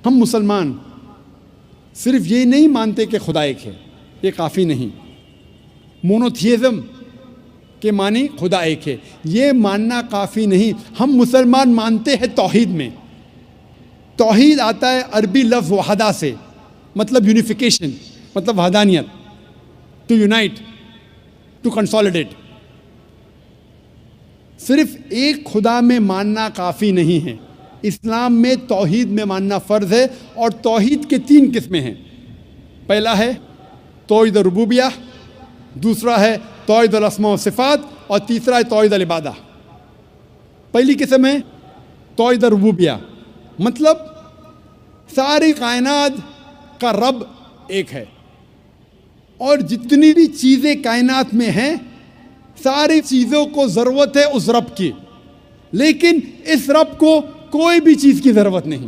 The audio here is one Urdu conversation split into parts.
ہم مسلمان صرف یہ نہیں مانتے کہ خدا ایک ہے، یہ کافی نہیں۔ مونوتھیزم کے معنی خدا ایک ہے، یہ ماننا کافی نہیں۔ ہم مسلمان مانتے ہیں توحید میں۔ توحید آتا ہے عربی لفظ وحدہ سے، مطلب یونیفیکیشن، مطلب وحدانیت، ٹو یونائٹ، ٹو کنسالیڈیٹ۔ صرف ایک خدا میں ماننا کافی نہیں ہے۔ اسلام میں توحید میں ماننا فرض ہے، اور توحید کے 3 قسمیں ہیں۔ پہلا ہے توحید ربوبیہ، دوسرا ہے توحید الاسماء و صفات، اور تیسرا ہے توحید العبادہ۔ پہلی قسم ہے توحید ربوبیہ، مطلب ساری کائنات کا رب ایک ہے، اور جتنی بھی چیزیں کائنات میں ہیں ساری چیزوں کو ضرورت ہے اس رب کی، لیکن اس رب کو کوئی بھی چیز کی ضرورت نہیں۔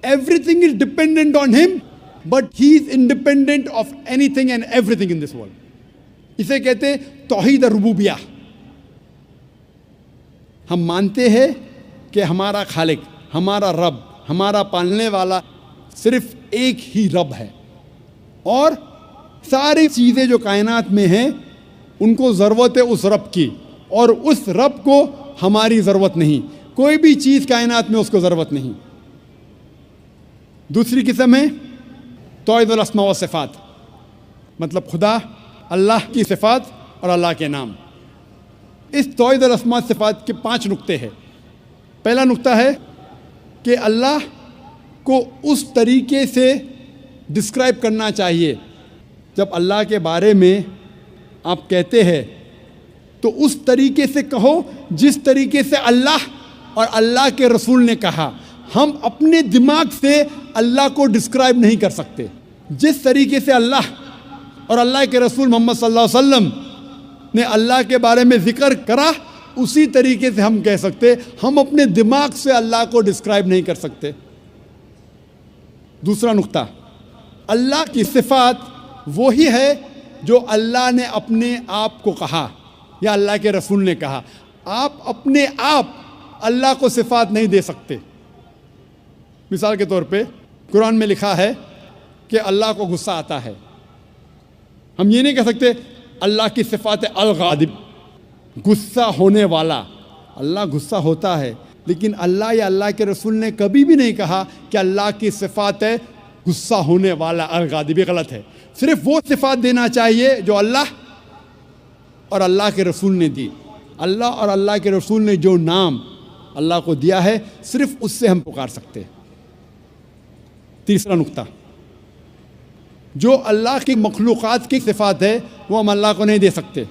Everything is dependent on ہم، but he is independent of anything and everything in this world. اسے کہتے توحید ربوبیہ۔ ہم مانتے ہیں کہ ہمارا خالق، ہمارا رب، ہمارا پالنے والا صرف ایک ہی رب ہے، اور ساری چیزیں جو کائنات میں ہیں ان کو ضرورت ہے اس رب کی، اور اس رب کو ہماری ضرورت نہیں۔ کوئی بھی چیز کائنات میں اس کو ضرورت نہیں۔ دوسری قسم ہے توحید الاسماء و صفات، مطلب خدا، اللہ کی صفات اور اللہ کے نام۔ اس توحید الاسماء و صفات کے 5 نقطے ہیں۔ پہلا نقطہ ہے کہ اللہ کو اس طریقے سے ڈسکرائب کرنا چاہیے، جب اللہ کے بارے میں آپ کہتے ہیں تو اس طریقے سے کہو جس طریقے سے اللہ اور اللہ کے رسول نے کہا۔ ہم اپنے دماغ سے اللہ کو ڈسکرائب نہیں کر سکتے۔ جس طریقے سے اللہ اور اللہ کے رسول محمد صلی اللہ علیہ وسلم نے اللہ کے بارے میں ذکر کرا، اسی طریقے سے ہم کہہ سکتے۔ ہم اپنے دماغ سے اللہ کو ڈسکرائب نہیں کر سکتے۔ دوسرا نقطہ، اللہ کی صفات وہی ہے جو اللہ نے اپنے آپ کو کہا یا اللہ کے رسول نے کہا۔ آپ اپنے آپ اللہ کو صفات نہیں دے سکتے۔ مثال کے طور پہ قرآن میں لکھا ہے کہ اللہ کو غصہ آتا ہے۔ ہم یہ نہیں کہہ سکتے اللہ کی صفات الغاضب، غصہ ہونے والا۔ اللہ غصہ ہوتا ہے، لیکن اللہ یا اللہ کے رسول نے کبھی بھی نہیں کہا کہ اللہ کی صفات ہے غصہ ہونے والا الغاضب۔ غلط ہے۔ صرف وہ صفات دینا چاہیے جو اللہ اور اللہ کے رسول نے دی۔ اللہ اور اللہ کے رسول نے جو نام اللہ کو دیا ہے، صرف اس سے ہم پکار سکتے۔ تیسرا نقطہ، جو اللہ کی مخلوقات کی صفات ہے وہ ہم اللہ کو نہیں دے سکتے۔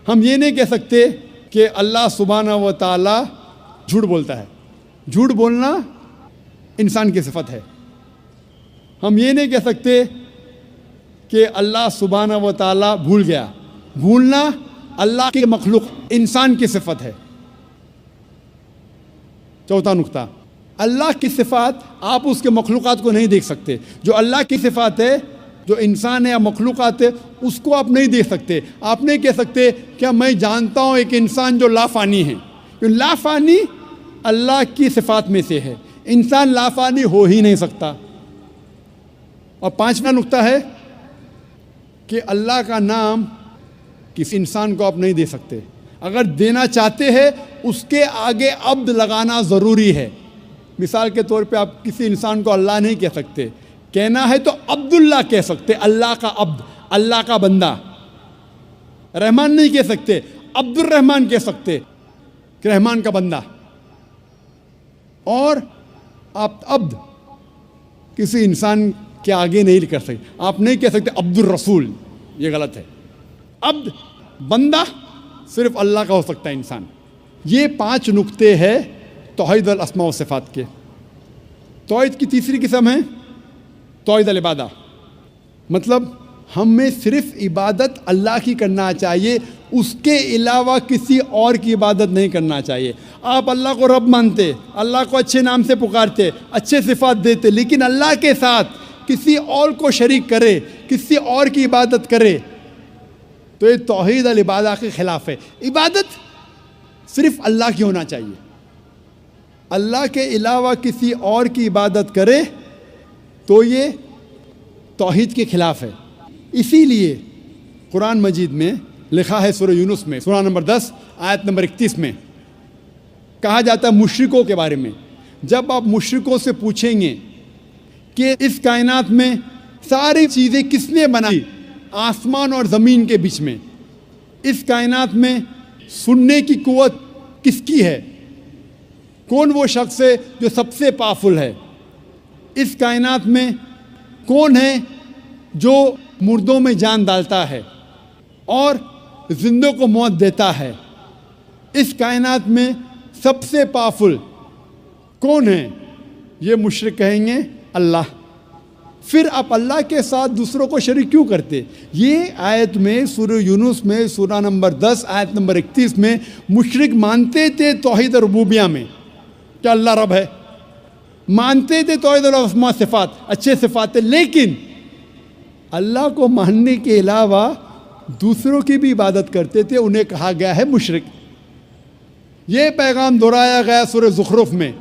ہم یہ نہیں کہہ سکتے کہ اللہ سبحانہ و تعالی جھوٹ بولتا ہے۔ جھوٹ بولنا انسان کی صفت ہے۔ ہم یہ نہیں کہہ سکتے کہ اللہ سبحانہ و تعالی بھول گیا۔ بھولنا اللہ کی مخلوق انسان کی صفت ہے۔ چوتھا نقطہ، اللہ کی صفات آپ اس کے مخلوقات کو نہیں دیکھ سکتے۔ جو اللہ کی صفات ہے، جو انسان ہے یا مخلوقات ہے، اس کو آپ نہیں دیکھ سکتے۔ آپ نہیں کہہ سکتے کہ میں جانتا ہوں ایک انسان جو لافانی ہے۔ لافانی اللہ کی صفات میں سے ہے۔ انسان لافانی ہو ہی نہیں سکتا۔ اور پانچواں نقطہ ہے کہ اللہ کا نام کسی انسان کو آپ نہیں دے سکتے۔ اگر دینا چاہتے ہیں اس کے آگے عبد لگانا ضروری ہے۔ مثال کے طور پہ آپ کسی انسان کو اللہ نہیں کہہ سکتے۔ کہنا ہے تو عبداللہ کہہ سکتے، اللہ کا عبد، اللہ کا بندہ۔ رحمان نہیں کہہ سکتے، عبد الرحمان کہہ سکتے کہ رحمان کا بندہ۔ اور آپ عبد کسی انسان کے آگے نہیں کر سکتے۔ آپ نہیں کہہ سکتے عبد الرسول، یہ غلط ہے۔ عبد، بندہ صرف اللہ کا ہو سکتا ہے، انسان۔ یہ 5 نقطے ہیں توحید الاسماء و صفات کے۔ توحید کی تیسری قسم ہے توحید العبادہ، مطلب ہمیں صرف عبادت اللہ کی کرنا چاہیے، اس کے علاوہ کسی اور کی عبادت نہیں کرنا چاہیے۔ آپ اللہ کو رب مانتے، اللہ کو اچھے نام سے پکارتے، اچھے صفات دیتے، لیکن اللہ کے ساتھ کسی اور کو شریک کرے، کسی اور کی عبادت کرے، تو یہ توحید العبادہ کے خلاف ہے۔ عبادت صرف اللہ کی ہونا چاہیے۔ اللہ کے علاوہ کسی اور کی عبادت کرے تو یہ توحید کے خلاف ہے۔ اسی لیے قرآن مجید میں لکھا ہے سورہ یونس میں سورہ نمبر 10 آیت نمبر 31 میں کہا جاتا ہے مشرکوں کے بارے میں، جب آپ مشرکوں سے پوچھیں گے کہ اس کائنات میں ساری چیزیں کس نے بنائی، آسمان اور زمین کے بیچ میں، اس کائنات میں سننے کی قوت کس کی ہے، کون وہ شخص ہے جو سب سے پاورفل ہے، اس کائنات میں کون ہے جو مردوں میں جان ڈالتا ہے اور زندوں کو موت دیتا ہے، اس کائنات میں سب سے پاورفل کون ہے، یہ مشرک کہیں گے اللہ۔ پھر آپ اللہ کے ساتھ دوسروں کو شریک کیوں کرتے؟ یہ آیت میں سورہ یونس میں سورہ نمبر 10 آیت نمبر 31 میں مشرک مانتے تھے توحید ربوبیہ میں کہ اللہ رب ہے، مانتے تھے توحید الاسماء صفات، اچھے صفات ہے، لیکن اللہ کو ماننے کے علاوہ دوسروں کی بھی عبادت کرتے تھے، انہیں کہا گیا ہے مشرک۔ یہ پیغام دہرایا گیا سورہ زخرف میں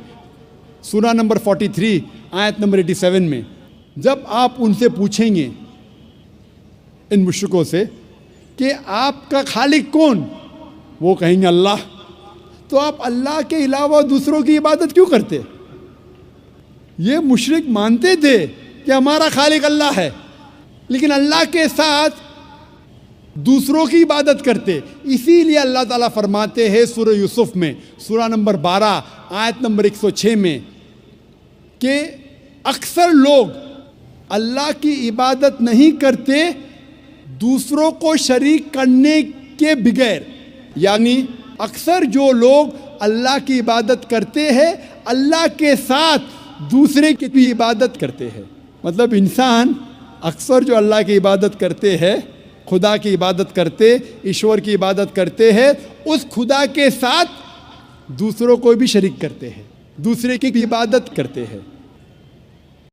سورہ نمبر 43 آیت نمبر 87 میں، جب آپ ان سے پوچھیں گے ان مشرکوں سے کہ آپ کا خالق کون، وہ کہیں گے اللہ، تو آپ اللہ کے علاوہ دوسروں کی عبادت کیوں کرتے؟ یہ مشرک مانتے تھے کہ ہمارا خالق اللہ ہے، لیکن اللہ کے ساتھ دوسروں کی عبادت کرتے۔ اسی لیے اللہ تعالیٰ فرماتے ہیں سورہ یوسف میں سورہ نمبر 12 آیت نمبر 106 میں کہ اکثر لوگ اللہ کی عبادت نہیں کرتے دوسروں کو شریک کرنے کے بغیر، یعنی اکثر جو لوگ اللہ کی عبادت کرتے ہیں اللہ کے ساتھ دوسرے کی بھی عبادت کرتے ہیں۔ مطلب انسان اکثر جو اللہ کی عبادت کرتے ہیں، خدا کی عبادت کرتے، ایشور کی عبادت کرتے ہیں، اس خدا کے ساتھ دوسروں کو بھی شریک کرتے ہیں، دوسرے کی بھی عبادت کرتے ہیں۔